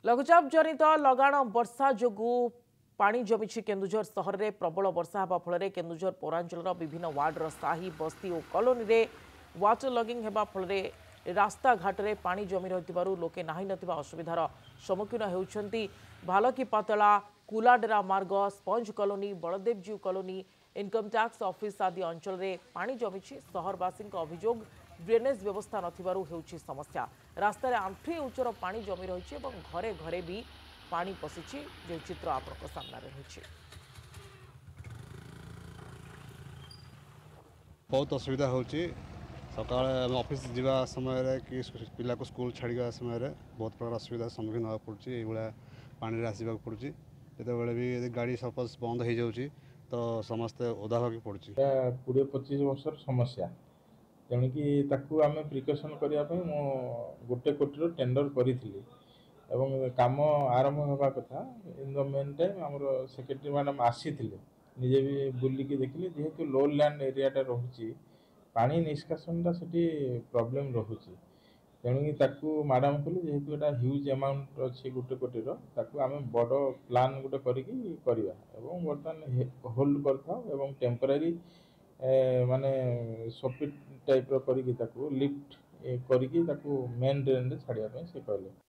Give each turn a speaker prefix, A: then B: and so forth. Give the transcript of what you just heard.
A: लघुचाप जनित लगाण वर्षा जोगु पानी जमी केन्दुझर सहर में प्रबल वर्षा होगा फल केन्दुझर पौरांचल विभिन्न वार्डर साही बस्ती और कॉलोनी रे वाटर लगिंग होगा फल रास्ता घाट में पानी जमी रही लोके नाही नथिबा असुविधार सम्मुखीन होउछंती। भालकी पातला कुलाडेरा मार्ग स्पंज कॉलोनी बलदेवजीव कॉलोनी इनकम टैक्स ऑफिस आदि अंचल में पानी जमी सहरवासी अभियोग ड्रेनेज व्यवस्था नथिबारु हेउछि समस्या। रास्तार आंठुए उच्चर पानी जमी रही घरे घरे भी पानी पशिछि जो चित्र आपको सामने रही।
B: बहुत असुविधा होची सका ऑफिस जीवा समय कि पिला को स्कूल छाड़ा समय बहुत प्रकार असुविधा सम्मुखीन होगा पड़ी ये पानी आसवाक पड़ी जो भी गाड़ी सपोज बंद हो जाऊँगी तो समस्ते ओदा होगी पड़ी
C: 20-25 वर्षर समस्या तेणुकी ताकू आम प्रिकसन करने गोटे कोटी टेंडर करी एवं काम आरंभ होगा कथा इन द मेन टाइम आम सेक्रेटरी मैडम आसी निजे भी बुलिकी देखिले जेहेतु लो लैंड एरियाटा रोचे पानी निष्कासनटा से प्रॉब्लम रोचे तेणुकी ताकू मैडम कहले जेहेतु एटा ह्यूज अमाउंट अच्छी गोटे कोटी आम बड़ प्लान गोटे करवा बर्तमान होल्ड कर टेम्परारी माने सपिट टाइप लिफ्ट करी मेन ड्रेन रे छाड़िया से कहले।